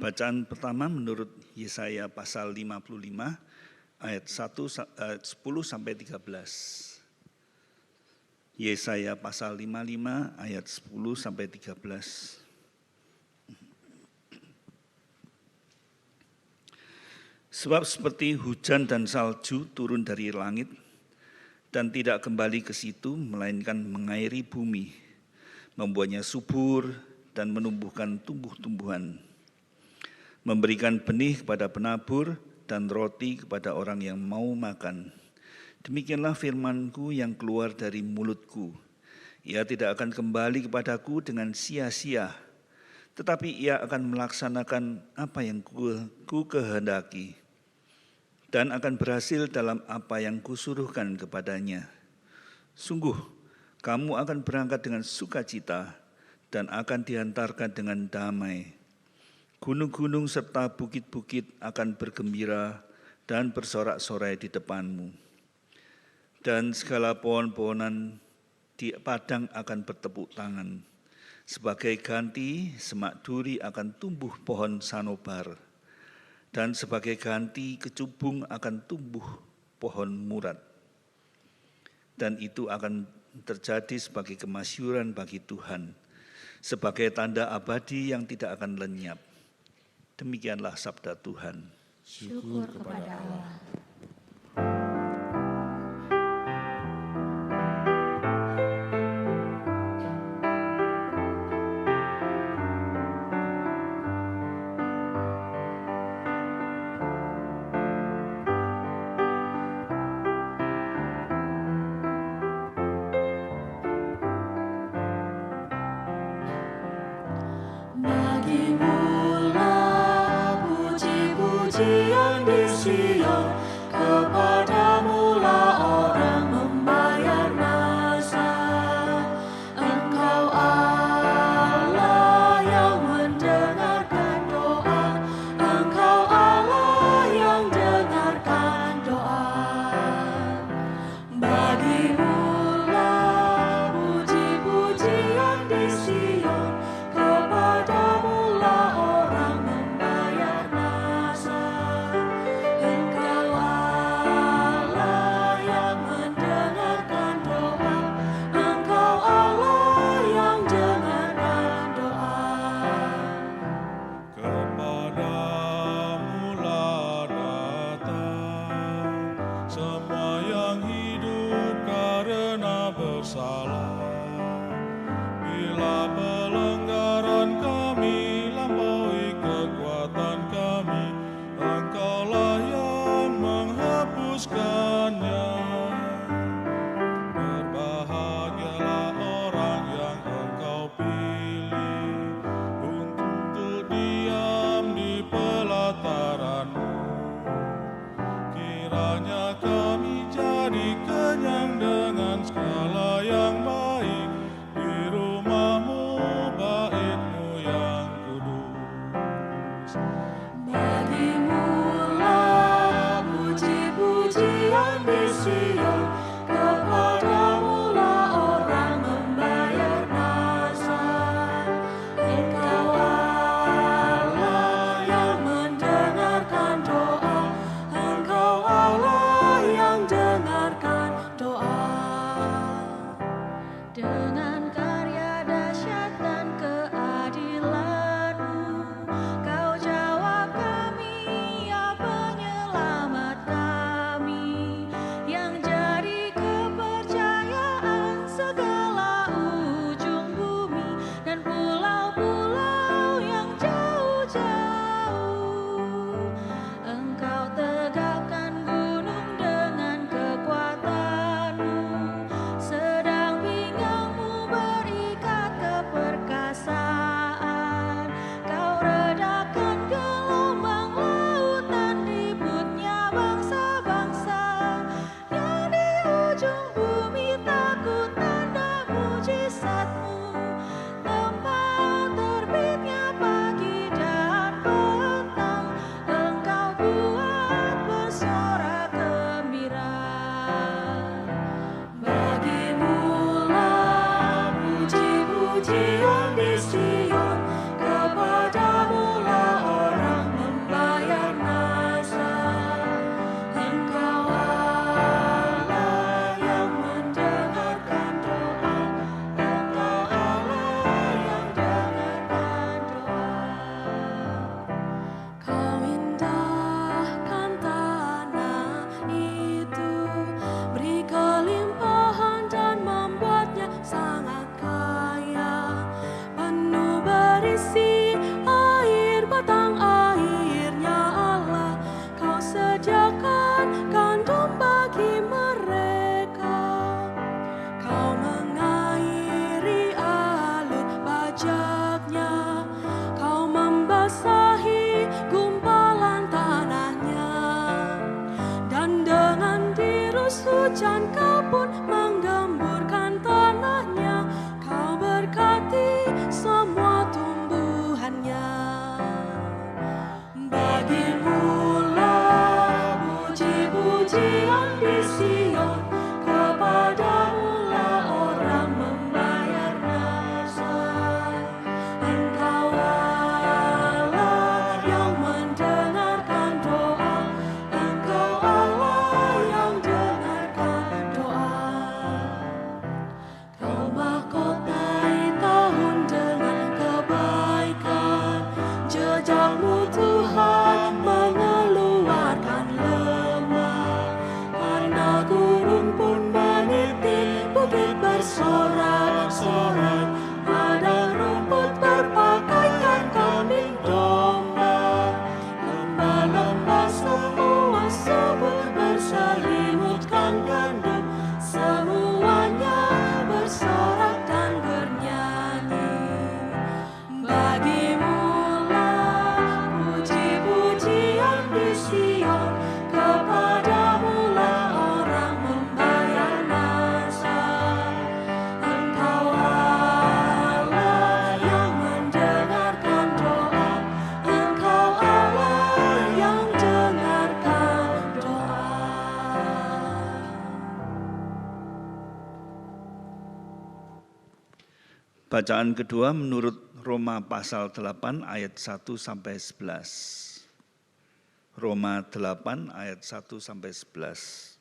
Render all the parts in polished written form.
Bacaan pertama menurut Yesaya pasal 55 ayat 10 sampai 13. Yesaya pasal 55 ayat 10 sampai 13. Sebab seperti hujan dan salju turun dari langit dan tidak kembali ke situ melainkan mengairi bumi, membuatnya subur dan menumbuhkan tumbuh-tumbuhan, memberikan benih kepada penabur dan roti kepada orang yang mau makan. Demikianlah firman-Ku yang keluar dari mulutku. Ia tidak akan kembali kepadaku dengan sia-sia, tetapi ia akan melaksanakan apa yang ku kehendaki dan akan berhasil dalam apa yang kusuruhkan kepadanya. Sungguh, kamu akan berangkat dengan sukacita dan akan dihantarkan dengan damai. Gunung-gunung serta bukit-bukit akan bergembira dan bersorak-sorai di depanmu. Dan segala pohon-pohonan di padang akan bertepuk tangan. Sebagai ganti, semak duri akan tumbuh pohon sanobar. Dan sebagai ganti kecubung akan tumbuh pohon murad. Dan itu akan terjadi sebagai kemasyhuran bagi Tuhan, sebagai tanda abadi yang tidak akan lenyap. Demikianlah sabda Tuhan. Syukur kepada Allah. Pujian di Sion, kepadamu-lah orang membayar masa. Engkau Allah yang mendengarkan doa, Engkau Allah yang dengarkan doa. Bagimu-lah puji-pujian di Sion, kepadamu-lah orang membayar masa. Engkau Allah yang mendengarkan doa, Engkau Allah yang dengarkan doa. Kepadamu-lah datang semua yang hidup karena bersalah. Bila pelanggaran kami lampaui kekuatan kami, Engkaulah yang menghapuskannya. Berbahagialah orang yang Engkau pilih untuk diam di pelataran-Mu. Kiranya kami jadi kenyang dengan segala yang baik di rumah-Mu, bait-Mu yang kudus. Bagimu-lah puji-pujian di Sion, kepadamu-lah orang membayar masa. Engkau Allah yang mendengarkan doa, Engkau Allah yang dengarkan doa. Dengan karya dahsyat dan keadilan-Mu, Kau jauh Bagimulah puji-pujian di Sion, kepadamulah orang membayar nazar. Engkau Allah yang mendengarkan doa, Engkau Allah yang dengarkan doa. Kau mahkotai tahun dengan kebaikan, jejakmu Tuhan mengeluarkan lemah. Karena gurun pun meniti, bukit bersorak-sorai, padang rumput berpakaian kambing domba. Lembah-lembah semua subur berselimutkan gandum, semuanya bersorak dan bernyanyi. Bagimulah puji-pujian di Sion, kepadamulah orang membayar nazar. Engkau Allah yang mendengarkan doa, Engkau Allah yang dengarkan doa. Bacaan kedua menurut Roma pasal 8 ayat 1 sampai 11. Roma 8 ayat 1 sampai 11.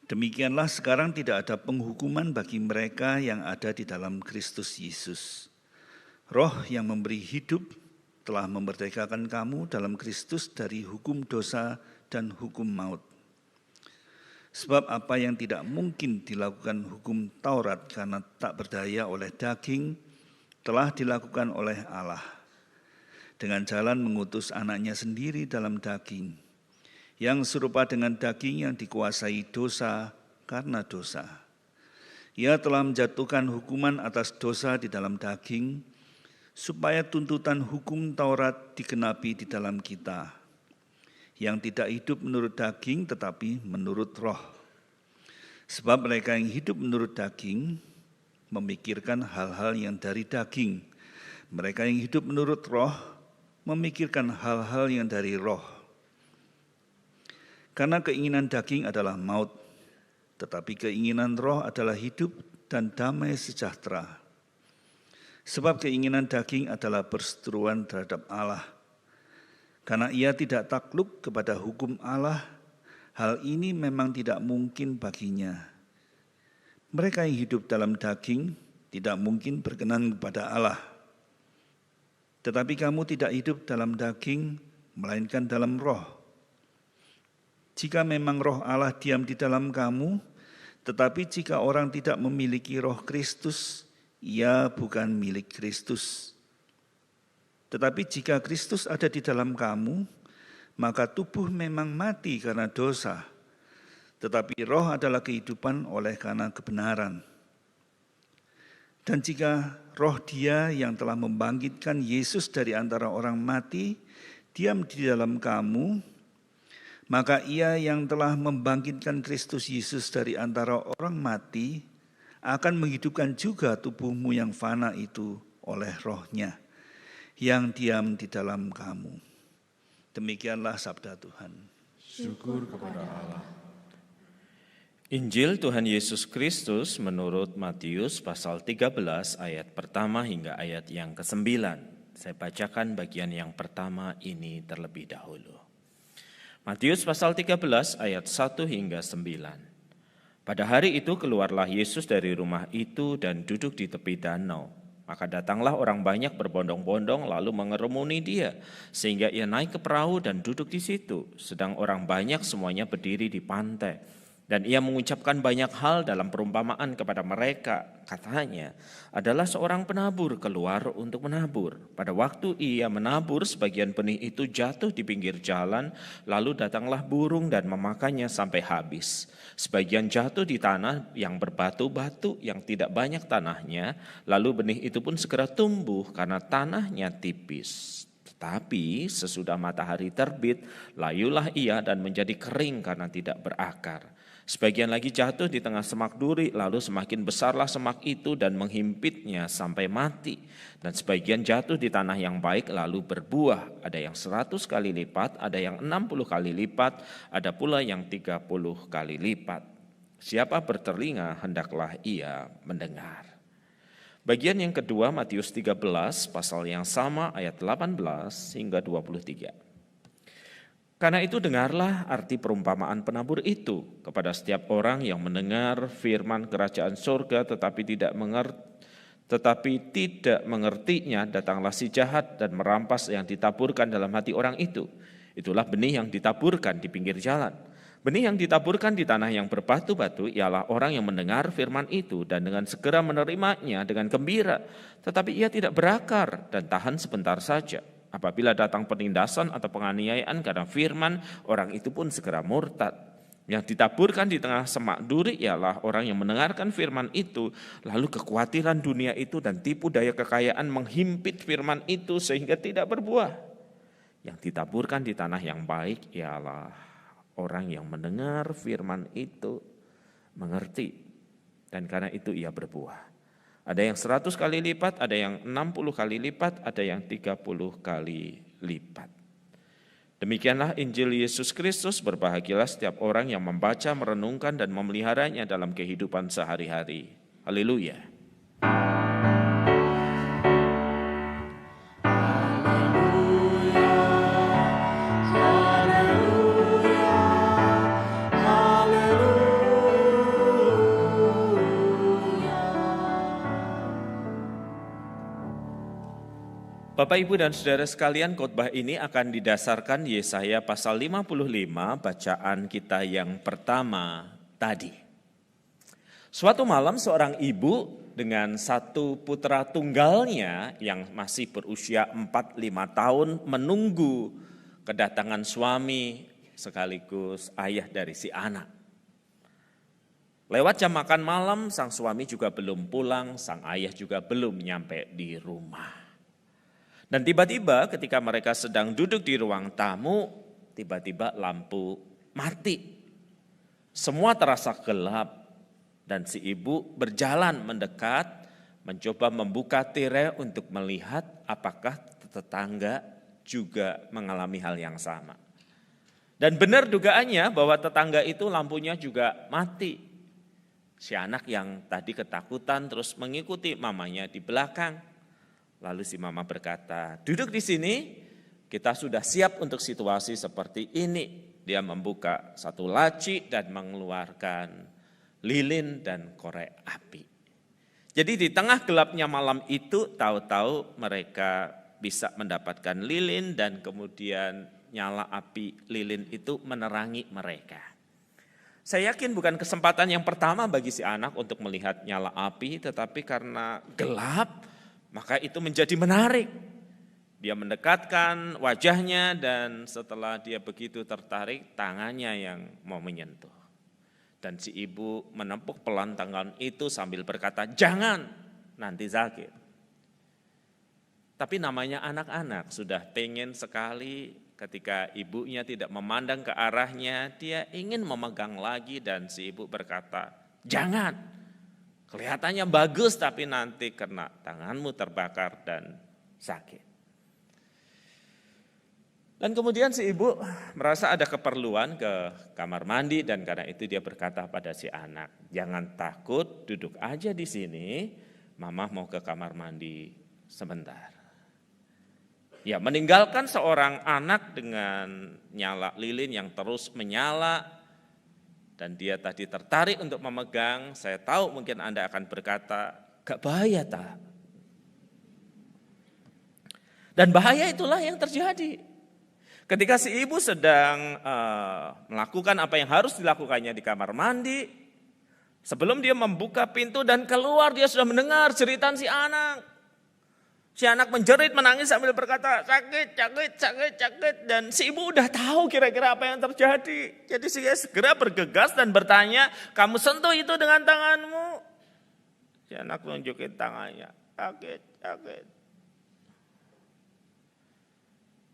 Demikianlah sekarang tidak ada penghukuman bagi mereka yang ada di dalam Kristus Yesus. Roh yang memberi hidup telah memerdekakan kamu dalam Kristus dari hukum dosa dan hukum maut. Sebab apa yang tidak mungkin dilakukan hukum Taurat karena tak berdaya oleh daging, telah dilakukan oleh Allah. Dengan jalan mengutus anaknya sendiri dalam daging, yang serupa dengan daging yang dikuasai dosa karena dosa. Ia telah menjatuhkan hukuman atas dosa di dalam daging, supaya tuntutan hukum Taurat digenapi di dalam kita, yang tidak hidup menurut daging tetapi menurut roh. Sebab mereka yang hidup menurut daging memikirkan hal-hal yang dari daging. Mereka yang hidup menurut roh memikirkan hal-hal yang dari roh. Karena keinginan daging adalah maut, tetapi keinginan roh adalah hidup dan damai sejahtera. Sebab keinginan daging adalah perseteruan terhadap Allah. Karena ia tidak takluk kepada hukum Allah, hal ini memang tidak mungkin baginya. Mereka yang hidup dalam daging tidak mungkin berkenan kepada Allah. Tetapi kamu tidak hidup dalam daging, melainkan dalam roh. Jika memang roh Allah diam di dalam kamu, tetapi jika orang tidak memiliki roh Kristus, ia bukan milik Kristus. Tetapi jika Kristus ada di dalam kamu, maka tubuh memang mati karena dosa, tetapi roh adalah kehidupan oleh karena kebenaran. Dan jika roh Dia yang telah membangkitkan Yesus dari antara orang mati diam di dalam kamu, maka Ia yang telah membangkitkan Kristus Yesus dari antara orang mati akan menghidupkan juga tubuhmu yang fana itu oleh roh-Nya yang diam di dalam kamu. Demikianlah sabda Tuhan. Syukur kepada Allah. Injil Tuhan Yesus Kristus menurut Matius pasal 13 ayat pertama hingga ayat yang ke-9. Saya bacakan bagian yang pertama ini terlebih dahulu. Matius pasal 13 ayat 1 hingga 9. Pada hari itu keluarlah Yesus dari rumah itu dan duduk di tepi danau. Maka datanglah orang banyak berbondong-bondong lalu mengerumuni Dia, sehingga Ia naik ke perahu dan duduk di situ, sedang orang banyak semuanya berdiri di pantai. Dan Ia mengucapkan banyak hal dalam perumpamaan kepada mereka. Katanya, adalah seorang penabur keluar untuk menabur. Pada waktu ia menabur, sebagian benih itu jatuh di pinggir jalan, lalu datanglah burung dan memakannya sampai habis. Sebagian jatuh di tanah yang berbatu-batu, yang tidak banyak tanahnya, lalu benih itu pun segera tumbuh karena tanahnya tipis. Tetapi sesudah matahari terbit, layulah ia dan menjadi kering karena tidak berakar. Sebagian lagi jatuh di tengah semak duri, lalu semakin besarlah semak itu dan menghimpitnya sampai mati. Dan sebagian jatuh di tanah yang baik lalu berbuah, ada yang 100 kali lipat, ada yang 60 kali lipat, ada pula yang 30 kali lipat. Siapa bertelinga hendaklah ia mendengar. Bagian yang kedua Matius 13 pasal yang sama ayat 18 hingga 23. Karena itu dengarlah arti perumpamaan penabur itu kepada setiap orang yang mendengar firman kerajaan surga tetapi tidak mengertinya, datanglah si jahat dan merampas yang ditaburkan dalam hati orang itu. Itulah benih yang ditaburkan di pinggir jalan. Benih yang ditaburkan di tanah yang berbatu-batu ialah orang yang mendengar firman itu dan dengan segera menerimanya dengan gembira, tetapi ia tidak berakar dan tahan sebentar saja. Apabila datang penindasan atau penganiayaan karena firman, orang itu pun segera murtad. Yang ditaburkan di tengah semak duri ialah orang yang mendengarkan firman itu, lalu kekhawatiran dunia itu dan tipu daya kekayaan menghimpit firman itu sehingga tidak berbuah. Yang ditaburkan di tanah yang baik ialah orang yang mendengar firman itu, mengerti, dan karena itu ia berbuah. Ada yang 100 kali lipat, ada yang 60 kali lipat, ada yang 30 kali lipat. Demikianlah Injil Yesus Kristus. Berbahagialah setiap orang yang membaca, merenungkan, dan memeliharanya dalam kehidupan sehari-hari. Haleluya. Bapak, Ibu, dan Saudara sekalian, khotbah ini akan didasarkan Yesaya pasal 55, bacaan kita yang pertama tadi. Suatu malam seorang ibu dengan satu putra tunggalnya yang masih berusia 4-5 tahun menunggu kedatangan suami sekaligus ayah dari si anak. Lewat jam makan malam, sang suami juga belum pulang, sang ayah juga belum nyampe di rumah. Dan tiba-tiba ketika mereka sedang duduk di ruang tamu, tiba-tiba lampu mati. Semua terasa gelap dan si ibu berjalan mendekat, mencoba membuka tirai untuk melihat apakah tetangga juga mengalami hal yang sama. Dan benar dugaannya bahwa tetangga itu lampunya juga mati. Si anak yang tadi ketakutan terus mengikuti mamanya di belakang. Lalu si mama berkata, duduk di sini, kita sudah siap untuk situasi seperti ini. Dia membuka satu laci dan mengeluarkan lilin dan korek api. Jadi di tengah gelapnya malam itu, tahu-tahu mereka bisa mendapatkan lilin dan kemudian nyala api lilin itu menerangi mereka. Saya yakin bukan kesempatan yang pertama bagi si anak untuk melihat nyala api, tetapi karena gelap, maka itu menjadi menarik. Dia mendekatkan wajahnya dan setelah dia begitu tertarik, tangannya yang mau menyentuh. Dan si ibu menepuk pelan tangan itu sambil berkata, jangan, nanti sakit. Tapi namanya anak-anak sudah pengen sekali ketika ibunya tidak memandang ke arahnya, dia ingin memegang lagi dan si ibu berkata, jangan. Kelihatannya bagus tapi nanti kena tanganmu terbakar dan sakit. Dan kemudian si ibu merasa ada keperluan ke kamar mandi dan karena itu dia berkata pada si anak, jangan takut, duduk aja di sini, mama mau ke kamar mandi sebentar. Ya, meninggalkan seorang anak dengan nyala lilin yang terus menyala, dan dia tadi tertarik untuk memegang, saya tahu mungkin Anda akan berkata, gak bahaya tak? Dan bahaya itulah yang terjadi. Ketika si ibu sedang melakukan apa yang harus dilakukannya di kamar mandi, sebelum dia membuka pintu dan keluar, dia sudah mendengar jeritan si anak. Si anak menjerit, menangis sambil berkata, sakit, sakit, sakit, sakit. Dan si ibu udah tahu kira-kira apa yang terjadi. Jadi dia segera bergegas dan bertanya, kamu sentuh itu dengan tanganmu? Si anak menunjukin tangannya, sakit, sakit.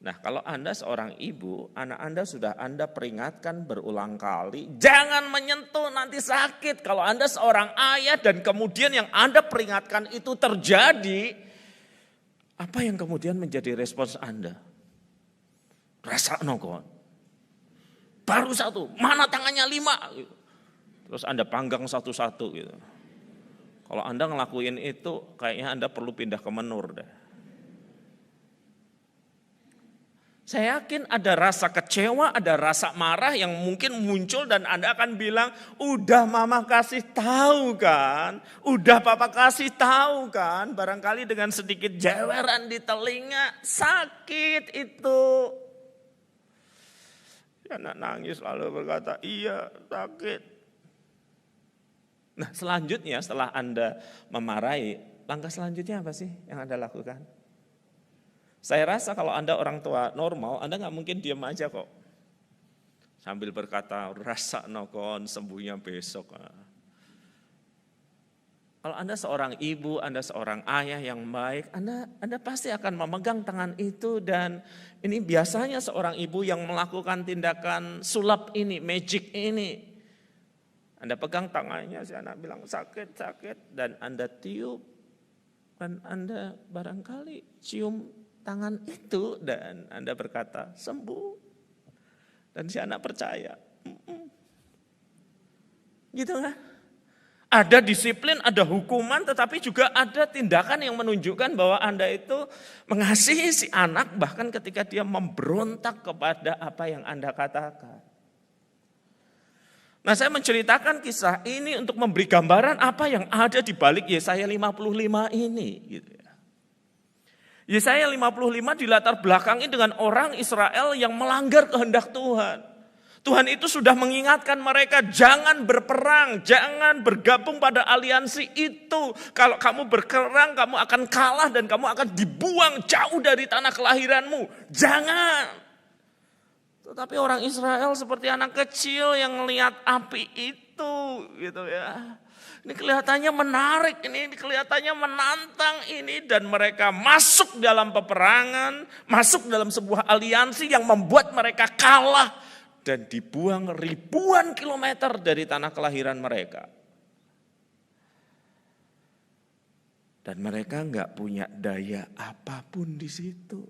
Nah, kalau Anda seorang ibu, anak Anda sudah Anda peringatkan berulang kali, jangan menyentuh nanti sakit. Kalau Anda seorang ayah dan kemudian yang Anda peringatkan itu terjadi, apa yang kemudian menjadi respons Anda? Rasa nokon. Baru satu, mana tangannya 5? Terus Anda panggang satu-satu gitu. Kalau Anda ngelakuin itu, kayaknya Anda perlu pindah ke menur deh. Saya yakin ada rasa kecewa, ada rasa marah yang mungkin muncul dan Anda akan bilang, udah mama kasih tahu kan, udah papa kasih tahu kan, barangkali dengan sedikit jeweran di telinga, sakit itu. Anak nangis lalu berkata, iya sakit. Nah selanjutnya setelah Anda memarahi, langkah selanjutnya apa sih yang Anda lakukan? Saya rasa kalau Anda orang tua normal, Anda nggak mungkin diam aja kok. Sambil berkata, rasa nokon sembuhnya besok. Kalau Anda seorang ibu, Anda seorang ayah yang baik, Anda pasti akan memegang tangan itu. Dan ini biasanya seorang ibu yang melakukan tindakan sulap ini, magic ini. Anda pegang tangannya, si anak bilang sakit, dan Anda tiup. Dan Anda barangkali cium tangan itu dan Anda berkata sembuh. Dan si anak percaya. Gitu kan? Ada disiplin, ada hukuman, tetapi juga ada tindakan yang menunjukkan bahwa Anda itu mengasihi si anak bahkan ketika dia memberontak kepada apa yang Anda katakan. Nah, saya menceritakan kisah ini untuk memberi gambaran apa yang ada di balik Yesaya 55 ini gitu ya. Yesaya 55 dilatar belakangi dengan orang Israel yang melanggar kehendak Tuhan. Tuhan itu sudah mengingatkan mereka jangan berperang, jangan bergabung pada aliansi itu. Kalau kamu berperang kamu akan kalah dan kamu akan dibuang jauh dari tanah kelahiranmu. Jangan. Tetapi orang Israel seperti anak kecil yang melihat api itu gitu ya. Ini kelihatannya menarik, ini kelihatannya menantang ini. Dan mereka masuk dalam peperangan, masuk dalam sebuah aliansi yang membuat mereka kalah. Dan dibuang ribuan kilometer dari tanah kelahiran mereka. Dan mereka enggak punya daya apapun di situ.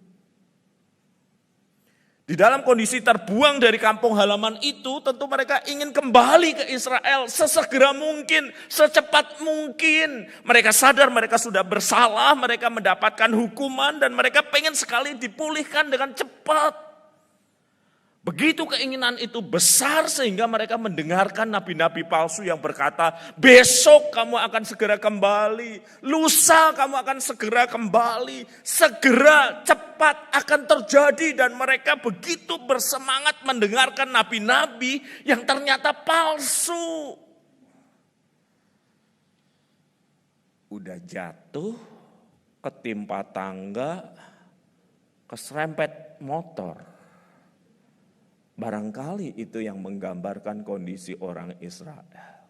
Di dalam kondisi terbuang dari kampung halaman itu, tentu mereka ingin kembali ke Israel sesegera mungkin, secepat mungkin. Mereka sadar mereka sudah bersalah, mereka mendapatkan hukuman dan mereka pengen sekali dipulihkan dengan cepat. Begitu keinginan itu besar sehingga mereka mendengarkan nabi-nabi palsu yang berkata, besok kamu akan segera kembali, lusa kamu akan segera kembali, segera cepat akan terjadi. Dan mereka begitu bersemangat mendengarkan nabi-nabi yang ternyata palsu. Udah jatuh, ketimpa tangga, keserempet motor. Barangkali itu yang menggambarkan kondisi orang Israel.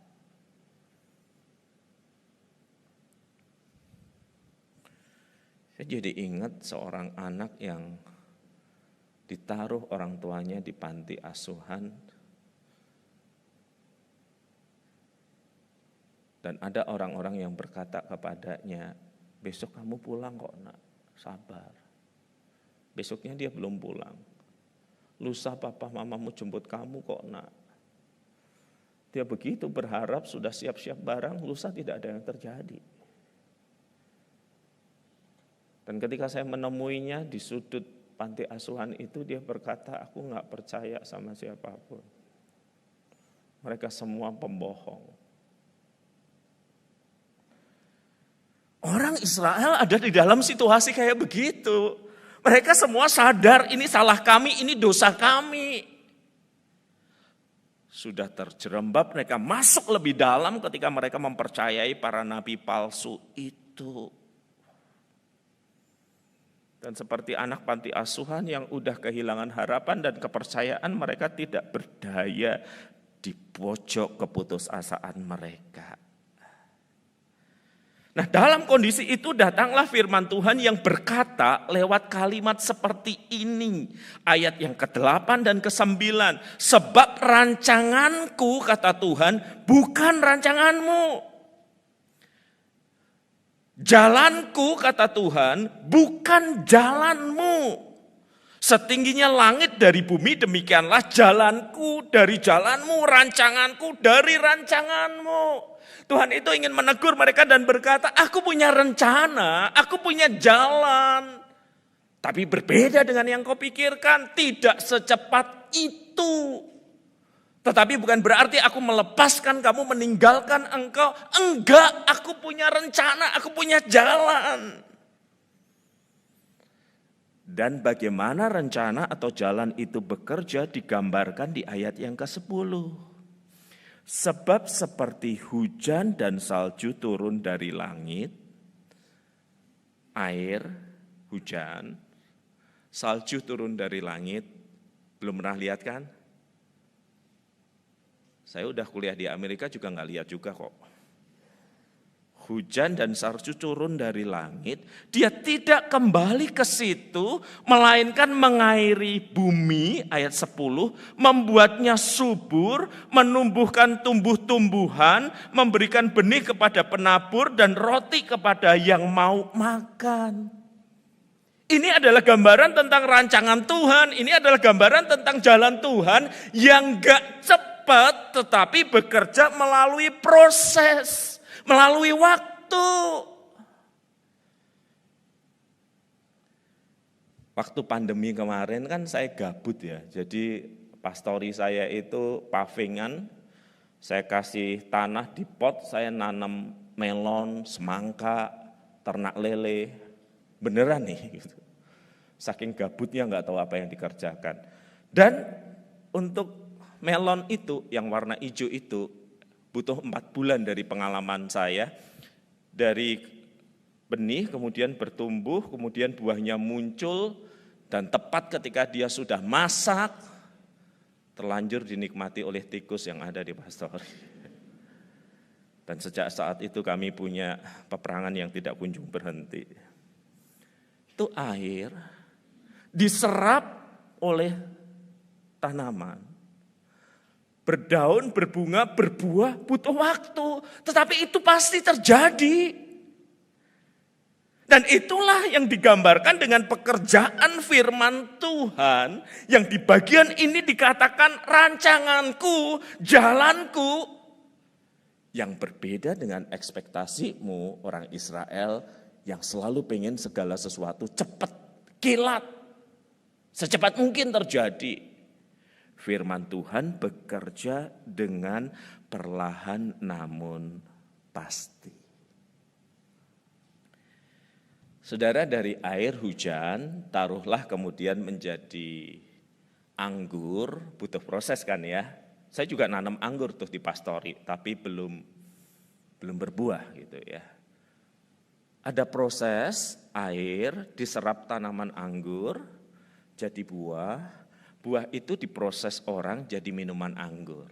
Saya jadi ingat seorang anak yang ditaruh orang tuanya di panti asuhan. Dan ada orang-orang yang berkata kepadanya, besok kamu pulang kok nak, sabar. Besoknya dia belum pulang. Lusa papa mamamu jemput kamu kok nak. Dia begitu berharap sudah siap-siap barang, lusa tidak ada yang terjadi. Dan ketika saya menemuinya di sudut panti asuhan itu, dia berkata, aku gak percaya sama siapapun. Mereka semua pembohong. Orang Israel ada di dalam situasi kayak begitu. Mereka semua sadar ini salah kami, ini dosa kami. Sudah terjerembab, mereka masuk lebih dalam ketika mereka mempercayai para nabi palsu itu. Dan seperti anak panti asuhan yang udah kehilangan harapan dan kepercayaan, mereka tidak berdaya di pojok keputusasaan mereka. Nah, dalam kondisi itu datanglah firman Tuhan yang berkata lewat kalimat seperti ini. Ayat yang ke-8 dan ke-9. Sebab rancanganku, kata Tuhan, bukan rancanganmu. Jalanku, kata Tuhan, bukan jalanmu. Setingginya langit dari bumi, demikianlah jalanku dari jalanmu, rancanganku dari rancanganmu. Tuhan itu ingin menegur mereka dan berkata, aku punya rencana, aku punya jalan. Tapi berbeda dengan yang kau pikirkan, tidak secepat itu. Tetapi bukan berarti aku melepaskan kamu, meninggalkan engkau. Enggak, aku punya rencana, aku punya jalan. Dan bagaimana rencana atau jalan itu bekerja digambarkan di ayat yang ke-10. Sebab seperti hujan dan salju turun dari langit, air, hujan, salju turun dari langit, belum pernah lihat kan? Saya udah kuliah di Amerika juga nggak lihat juga kok. Hujan dan salju turun dari langit, dia tidak kembali ke situ, melainkan mengairi bumi, ayat 10, membuatnya subur, menumbuhkan tumbuh-tumbuhan, memberikan benih kepada penabur dan roti kepada yang mau makan. Ini adalah gambaran tentang rancangan Tuhan, ini adalah gambaran tentang jalan Tuhan yang gak cepat tetapi bekerja melalui proses. Melalui waktu. Waktu pandemi kemarin kan saya gabut ya. Jadi pastori saya itu pavingan. Saya kasih tanah di pot, saya nanam melon, semangka, ternak lele. Beneran nih. Gitu. Saking gabutnya nggak tahu apa yang dikerjakan. Dan untuk melon itu yang warna hijau itu butuh 4 bulan dari pengalaman saya, dari benih kemudian bertumbuh, kemudian buahnya muncul, dan tepat ketika dia sudah masak, terlanjur dinikmati oleh tikus yang ada di pastori. Dan sejak saat itu kami punya peperangan yang tidak kunjung berhenti. Itu air diserap oleh tanaman. Berdaun, berbunga, berbuah, butuh waktu. Tetapi itu pasti terjadi. Dan itulah yang digambarkan dengan pekerjaan firman Tuhan. Yang di bagian ini dikatakan rancanganku, jalanku. Yang berbeda dengan ekspektasimu orang Israel yang selalu pengen segala sesuatu cepat, kilat. Secepat mungkin terjadi. Firman Tuhan bekerja dengan perlahan namun pasti. Saudara, dari air hujan taruhlah kemudian menjadi anggur, butuh proses kan ya. Saya juga nanam anggur tuh di pastori, tapi belum berbuah gitu ya. Ada proses air diserap tanaman anggur jadi buah. Buah itu diproses orang jadi minuman anggur.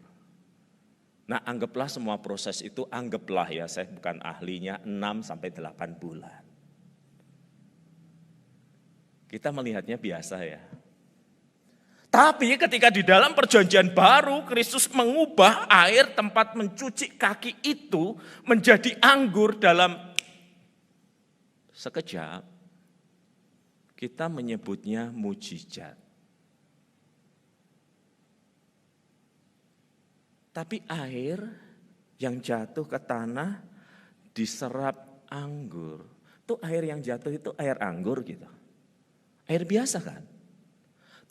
Nah, anggaplah semua proses itu, anggaplah ya, saya bukan ahlinya, 6-8 bulan. Kita melihatnya biasa ya. Tapi ketika di dalam perjanjian baru, Kristus mengubah air tempat mencuci kaki itu menjadi anggur dalam sekejap, kita menyebutnya mujizat. Tapi air yang jatuh ke tanah diserap anggur. Itu air yang jatuh itu air anggur gitu. Air biasa kan.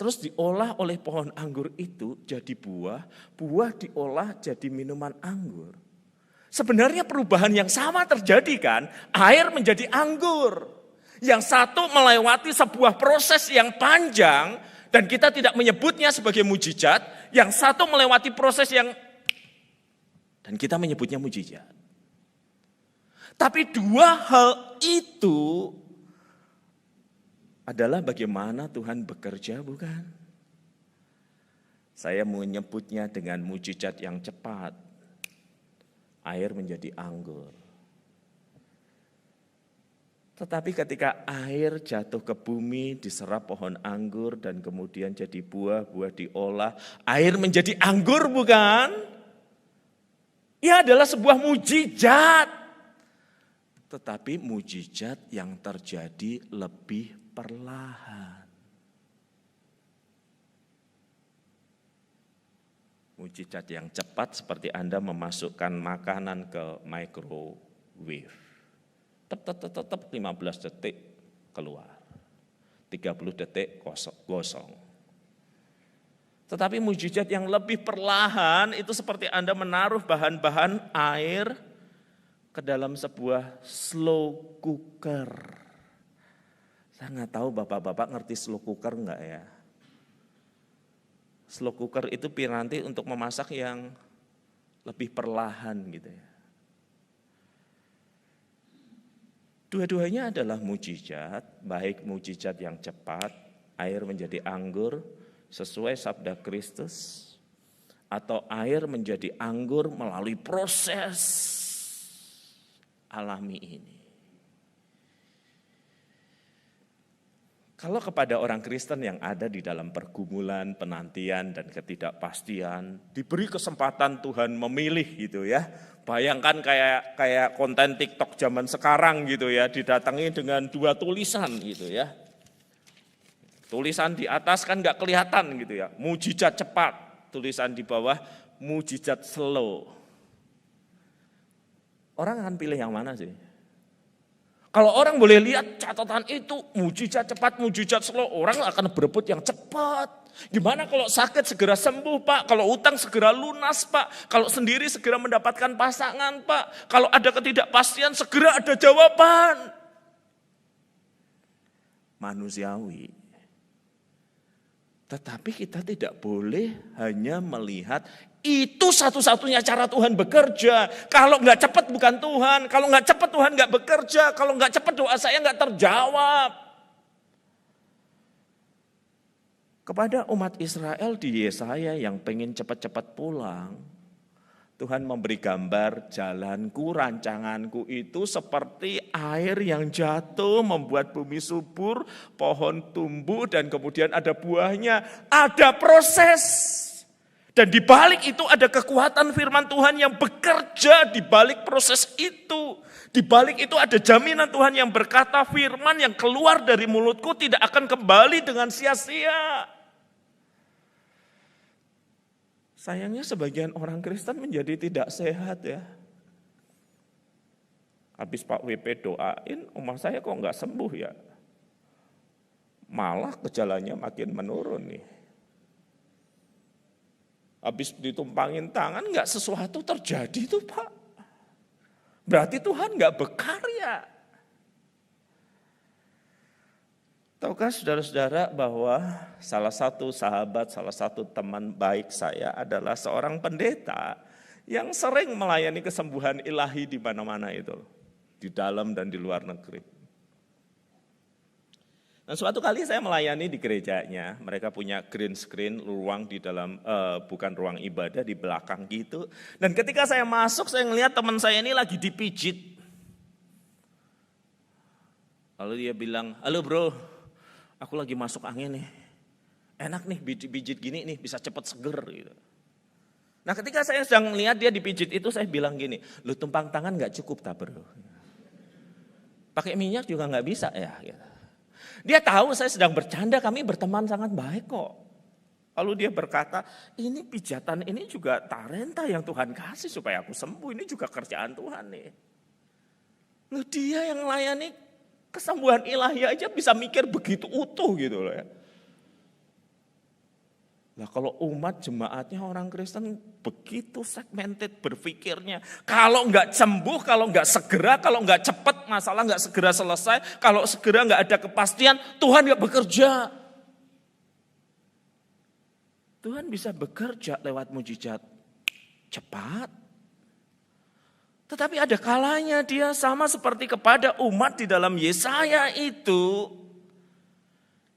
Terus diolah oleh pohon anggur itu jadi buah. Buah diolah jadi minuman anggur. Sebenarnya perubahan yang sama terjadi kan. Air menjadi anggur. Yang satu melewati sebuah proses yang panjang. Dan kita tidak menyebutnya sebagai mujizat. Yang satu melewati proses yang dan kita menyebutnya mujizat. Tapi dua hal itu adalah bagaimana Tuhan bekerja, bukan? Saya menyebutnya dengan mujizat yang cepat. Air menjadi anggur. Tetapi ketika air jatuh ke bumi, diserap pohon anggur dan kemudian jadi buah-buah diolah, air menjadi anggur bukan? Ia adalah sebuah mujizat. Tetapi mujizat yang terjadi lebih perlahan. Mujizat yang cepat seperti Anda memasukkan makanan ke microwave. Tetap 15 detik keluar. 30 detik gosong. Tetapi mujizat yang lebih perlahan itu seperti Anda menaruh bahan-bahan air ke dalam sebuah slow cooker. Saya nggak tahu bapak-bapak ngerti slow cooker enggak ya? Slow cooker itu piranti untuk memasak yang lebih perlahan gitu ya. Dua-duanya adalah mujizat, baik mujizat yang cepat, air menjadi anggur sesuai sabda Kristus, atau air menjadi anggur melalui proses alami ini. Kalau kepada orang Kristen yang ada di dalam pergumulan, penantian, dan ketidakpastian, diberi kesempatan Tuhan memilih gitu ya. Bayangkan kayak konten TikTok zaman sekarang gitu ya, didatangi dengan 2 tulisan gitu ya. Tulisan di atas kan nggak kelihatan gitu ya, mujizat cepat. Tulisan di bawah, mujizat slow. Orang akan pilih yang mana sih? Kalau orang boleh lihat catatan itu, mujizat cepat, mujizat slow, orang akan berebut yang cepat. Gimana kalau sakit segera sembuh Pak, kalau utang segera lunas Pak, kalau sendiri segera mendapatkan pasangan Pak, kalau ada ketidakpastian segera ada jawaban. Manusiawi. Tetapi kita tidak boleh hanya melihat itu satu-satunya cara Tuhan bekerja. Kalau nggak cepat bukan Tuhan, kalau nggak cepat Tuhan nggak bekerja, kalau nggak cepat doa saya nggak terjawab. Kepada umat Israel di Yesaya yang pengen cepat-cepat pulang, Tuhan memberi gambar jalanku, rancanganku itu seperti air yang jatuh membuat bumi subur, pohon tumbuh dan kemudian ada buahnya, ada proses. Dan di balik itu ada kekuatan firman Tuhan yang bekerja di balik proses itu. Di balik itu ada jaminan Tuhan yang berkata firman yang keluar dari mulutku tidak akan kembali dengan sia-sia. Sayangnya sebagian orang Kristen menjadi tidak sehat ya. Habis Pak WP doain, rumah saya kok nggak sembuh ya. Malah gejalanya makin menurun nih. Habis ditumpangin tangan nggak sesuatu terjadi tuh Pak. Berarti Tuhan nggak berkarya. Tahukah saudara-saudara bahwa salah satu sahabat, salah satu teman baik saya adalah seorang pendeta yang sering melayani kesembuhan ilahi di mana-mana itu. Di dalam dan di luar negeri. Dan suatu kali saya melayani di gerejanya, mereka punya green screen, ruang di dalam, bukan ruang ibadah, di belakang gitu. Dan ketika saya masuk, saya ngelihat teman saya ini lagi dipijit. Lalu dia bilang, halo bro, aku lagi masuk angin nih, enak nih pijit gini nih, bisa cepat seger gitu. Nah ketika saya sedang melihat dia dipijit itu, saya bilang gini, lu tumpang tangan gak cukup tak bro? Pakai minyak juga gak bisa ya gitu. Dia tahu saya sedang bercanda, kami berteman sangat baik kok. Lalu dia berkata, ini pijatan ini juga talenta yang Tuhan kasih supaya aku sembuh, ini juga kerjaan Tuhan nih. Loh dia yang melayani kesembuhan ilahi aja bisa mikir begitu utuh gitu loh ya. Nah kalau umat jemaatnya orang Kristen begitu segmented berpikirnya. Kalau nggak sembuh, kalau nggak segera, kalau nggak cepat masalah nggak segera selesai. Kalau segera nggak ada kepastian, Tuhan nggak bekerja. Tuhan bisa bekerja lewat mujizat cepat. Tetapi ada kalanya dia sama seperti kepada umat di dalam Yesaya itu.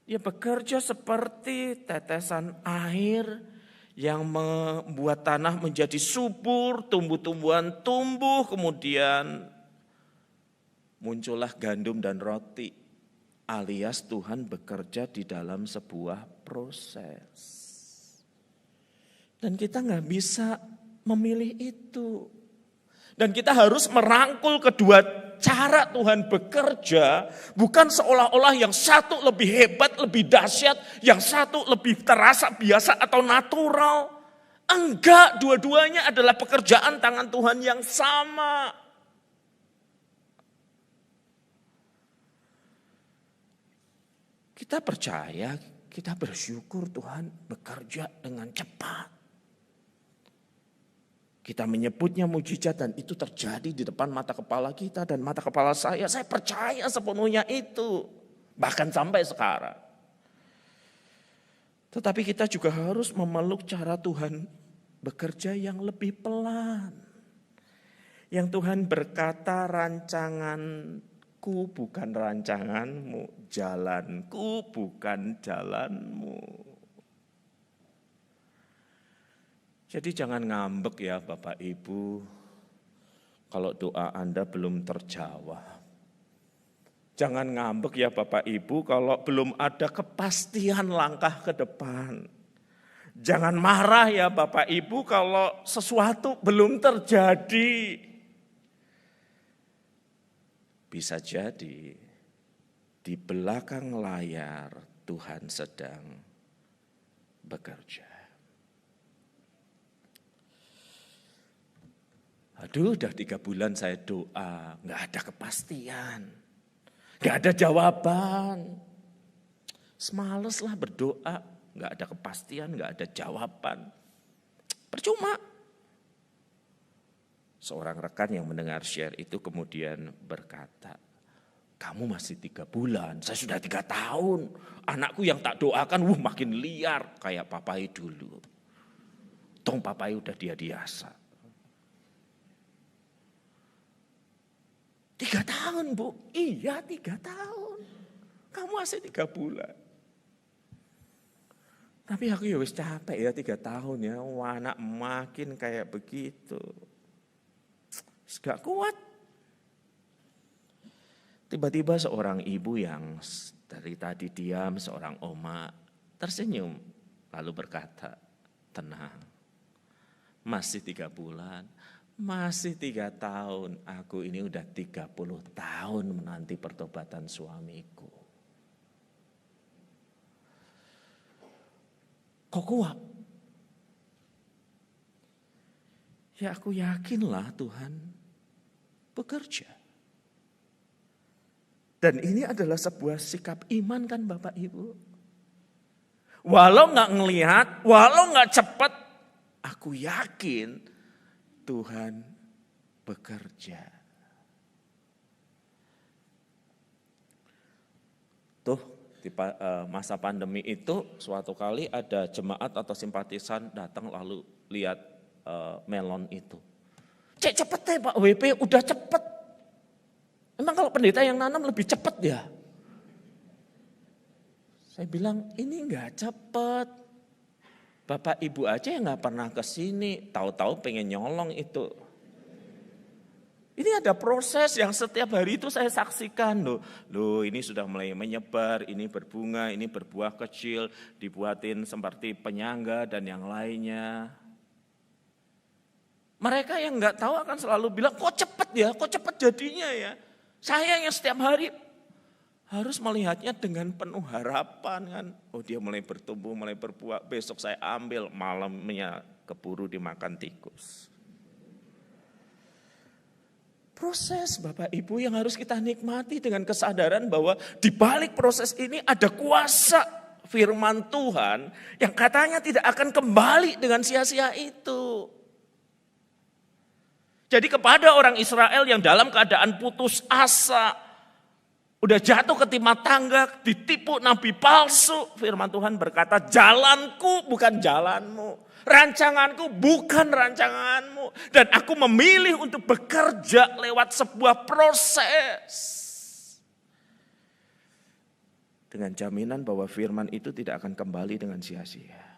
Dia bekerja seperti tetesan air yang membuat tanah menjadi subur, tumbuh-tumbuhan tumbuh, kemudian muncullah gandum dan roti, alias Tuhan bekerja di dalam sebuah proses. Dan kita nggak bisa memilih itu. Dan kita harus merangkul kedua cara Tuhan bekerja, bukan seolah-olah yang satu lebih hebat, lebih dahsyat, yang satu lebih terasa biasa atau natural. Enggak, dua-duanya adalah pekerjaan tangan Tuhan yang sama. Kita percaya, kita bersyukur Tuhan bekerja dengan cepat. Kita menyebutnya mujizat dan itu terjadi di depan mata kepala kita dan mata kepala saya. Saya percaya sepenuhnya itu. Bahkan sampai sekarang. Tetapi kita juga harus memeluk cara Tuhan bekerja yang lebih pelan. Yang Tuhan berkata, rancanganku bukan rancanganmu, jalanku bukan jalanmu. Jadi jangan ngambek ya Bapak Ibu, kalau doa Anda belum terjawab. Jangan ngambek ya Bapak Ibu kalau belum ada kepastian langkah ke depan. Jangan marah ya Bapak Ibu kalau sesuatu belum terjadi. Bisa jadi di belakang layar Tuhan sedang bekerja. Aduh, udah 3 bulan saya doa, gak ada kepastian, gak ada jawaban. Semales lah berdoa, gak ada kepastian, gak ada jawaban. Percuma. Seorang rekan yang mendengar share itu kemudian berkata, kamu masih 3 bulan, saya sudah 3 tahun. Anakku yang tak doakan, makin liar kayak papai dulu. Tong papai udah dia-diasa. 3 tahun Bu, iya 3 tahun. Kamu masih 3 bulan. Tapi aku ya wis capek ya 3 tahun ya. Wah, anak makin kayak begitu. Gak kuat. Tiba-tiba seorang ibu yang dari tadi diam, seorang oma tersenyum. Lalu berkata, tenang. Masih 3 bulan. Masih 3 tahun, aku ini udah 30 tahun menanti pertobatan suamiku. Kok kuat? Ya aku yakinlah Tuhan bekerja. Dan ini adalah sebuah sikap iman kan Bapak Ibu. Walau gak ngelihat, walau gak cepat, aku yakin Tuhan bekerja. Tuh di masa pandemi itu suatu kali ada jemaat atau simpatisan datang lalu lihat melon itu. Cek cepet deh Pak WP, udah cepet. Emang kalau pendeta yang nanam lebih cepet ya? Saya bilang ini enggak cepet. Bapak Ibu aja yang gak pernah ke sini, tahu-tahu pengen nyolong itu. Ini ada proses yang setiap hari itu saya saksikan loh. Ini sudah mulai menyebar, ini berbunga, ini berbuah kecil, dibuatin seperti penyangga dan yang lainnya. Mereka yang gak tahu akan selalu bilang, kok cepet ya, kok cepet jadinya ya. Saya yang setiap hari harus melihatnya dengan penuh harapan kan. Oh dia mulai bertumbuh, mulai berbuah, besok saya ambil, malamnya keburu dimakan tikus. Proses Bapak Ibu yang harus kita nikmati dengan kesadaran bahwa di balik proses ini ada kuasa firman Tuhan yang katanya tidak akan kembali dengan sia-sia itu. Jadi kepada orang Israel yang dalam keadaan putus asa, udah jatuh ke timah tangga, ditipu nabi palsu. Firman Tuhan berkata, jalanku bukan jalanmu. Rancanganku bukan rancanganmu. Dan aku memilih untuk bekerja lewat sebuah proses. Dengan jaminan bahwa firman itu tidak akan kembali dengan sia-sia.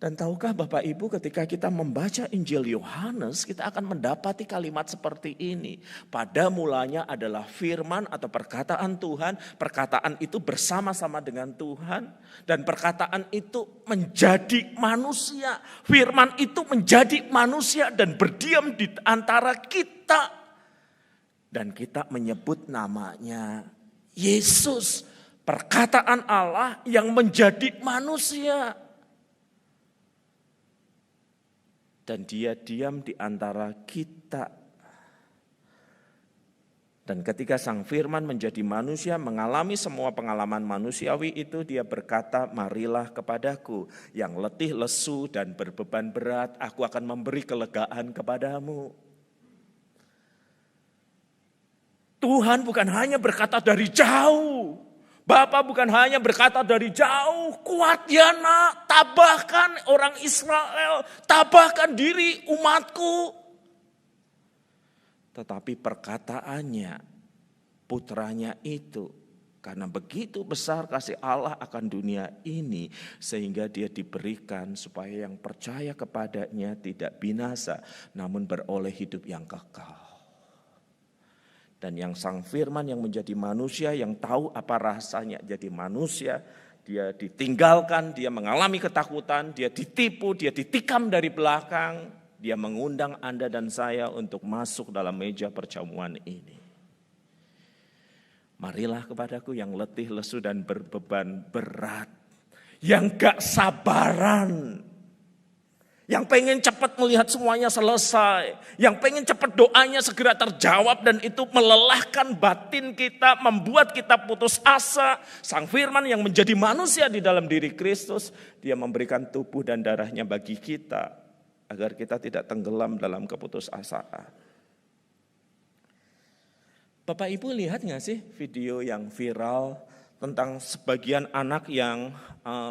Dan tahukah Bapak Ibu, ketika kita membaca Injil Yohanes, kita akan mendapati kalimat seperti ini. Pada mulanya adalah firman atau perkataan Tuhan. Perkataan itu bersama-sama dengan Tuhan. Dan perkataan itu menjadi manusia. Firman itu menjadi manusia dan berdiam di antara kita. Dan kita menyebut namanya Yesus. Perkataan Allah yang menjadi manusia. Dan dia diam di antara kita. Dan ketika Sang Firman menjadi manusia, mengalami semua pengalaman manusiawi itu, dia berkata, marilah kepadaku yang letih, lesu, dan berbeban berat, aku akan memberi kelegaan kepadamu. Tuhan bukan hanya berkata dari jauh. Bapa bukan hanya berkata dari jauh, kuat ya nak, tabahkan orang Israel, tabahkan diri umatku. Tetapi perkataannya, putranya itu, karena begitu besar kasih Allah akan dunia ini, sehingga dia diberikan supaya yang percaya kepadanya tidak binasa, namun beroleh hidup yang kekal. Dan yang Sang Firman yang menjadi manusia, yang tahu apa rasanya jadi manusia, dia ditinggalkan, dia mengalami ketakutan, dia ditipu, dia ditikam dari belakang, dia mengundang Anda dan saya untuk masuk dalam meja perjamuan ini. Marilah kepadaku yang letih, lesu, dan berbeban berat, yang gak sabaran, yang pengen cepat melihat semuanya selesai, yang pengen cepat doanya segera terjawab, dan itu melelahkan batin kita, membuat kita putus asa. Sang Firman yang menjadi manusia di dalam diri Kristus, dia memberikan tubuh dan darahnya bagi kita, agar kita tidak tenggelam dalam keputusasaan. Bapak Ibu lihat gak sih video yang viral tentang sebagian anak yang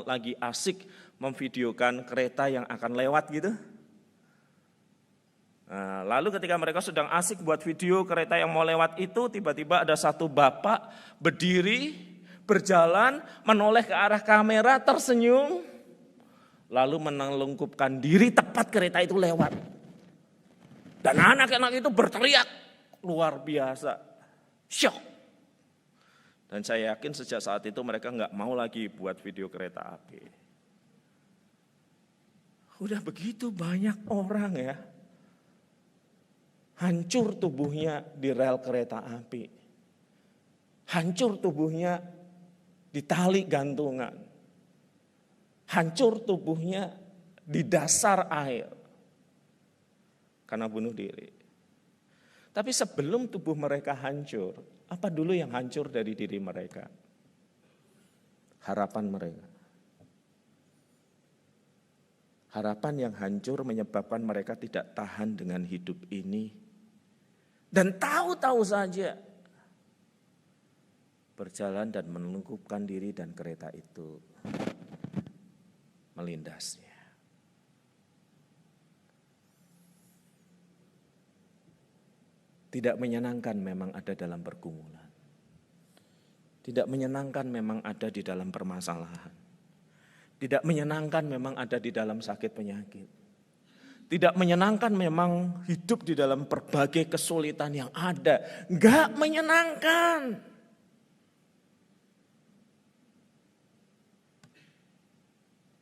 lagi asik memvideokan kereta yang akan lewat gitu. Nah, lalu ketika mereka sedang asik buat video kereta yang mau lewat itu, tiba-tiba ada satu bapak berdiri, berjalan, menoleh ke arah kamera, tersenyum, lalu menelungkupkan diri tepat kereta itu lewat. Dan anak-anak itu berteriak luar biasa, syok. Dan saya yakin sejak saat itu mereka nggak mau lagi buat video kereta api. Udah begitu banyak orang ya, hancur tubuhnya di rel kereta api, hancur tubuhnya di tali gantungan, hancur tubuhnya di dasar air karena bunuh diri. Tapi sebelum tubuh mereka hancur, apa dulu yang hancur dari diri mereka? Harapan mereka. Harapan yang hancur menyebabkan mereka tidak tahan dengan hidup ini. Dan tahu-tahu saja berjalan dan menelungkupkan diri, dan kereta itu melindasnya. Tidak menyenangkan memang ada dalam pergumulan. Tidak menyenangkan memang ada di dalam permasalahan. Tidak menyenangkan memang ada di dalam sakit penyakit. Tidak menyenangkan memang hidup di dalam berbagai kesulitan yang ada. Enggak menyenangkan.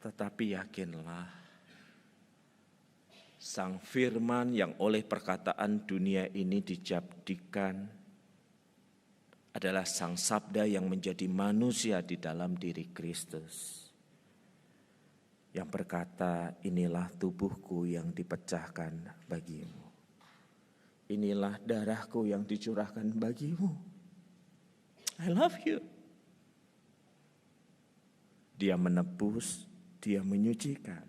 Tetapi yakinlah, Sang Firman yang oleh perkataan dunia ini dijadikan adalah Sang Sabda yang menjadi manusia di dalam diri Kristus. Yang berkata, inilah tubuhku yang dipecahkan bagimu. Inilah darahku yang dicurahkan bagimu. I love you. Dia menebus, dia menyucikan.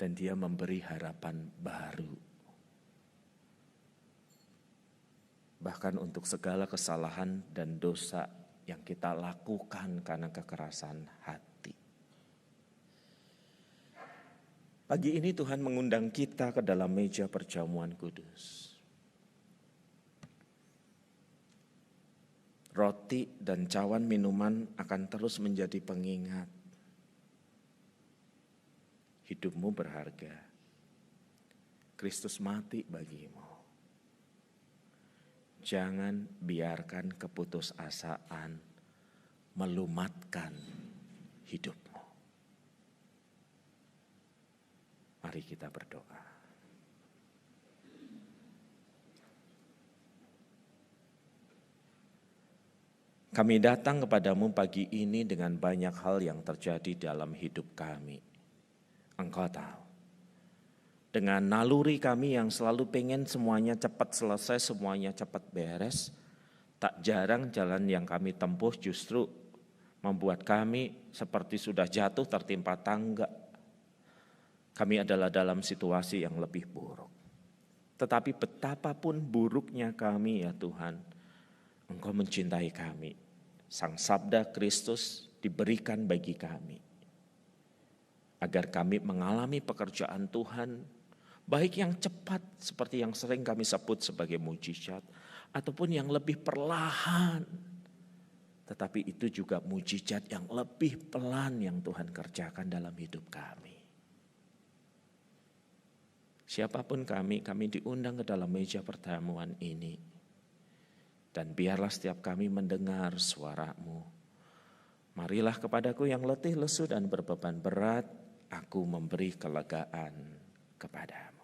Dan dia memberi harapan baru. Bahkan untuk segala kesalahan dan dosa yang kita lakukan karena kekerasan hati. Pagi ini Tuhan mengundang kita ke dalam meja perjamuan kudus. Roti dan cawan minuman akan terus menjadi pengingat. hidupmu berharga. Kristus mati bagimu. Jangan biarkan keputusasaan melumatkan hidupmu. Mari kita berdoa. Kami datang kepadamu pagi ini dengan banyak hal yang terjadi dalam hidup kami. Engkau tahu. Dengan naluri kami yang selalu pengen semuanya cepat selesai, semuanya cepat beres, tak jarang jalan yang kami tempuh justru membuat kami seperti sudah jatuh tertimpa tangga. Kami adalah dalam situasi yang lebih buruk. Tetapi betapapun buruknya kami ya Tuhan, Engkau mencintai kami. Sang Sabda Kristus diberikan bagi kami. Agar kami mengalami pekerjaan Tuhan, baik yang cepat seperti yang sering kami sebut sebagai mujizat, ataupun yang lebih perlahan. Tetapi itu juga mujizat yang lebih pelan yang Tuhan kerjakan dalam hidup kami. Siapapun kami diundang ke dalam meja pertemuan ini. Dan biarlah setiap kami mendengar suara-Mu. Marilah kepadaku yang letih, lesu dan berbeban berat, aku memberi kelegaan kepadamu.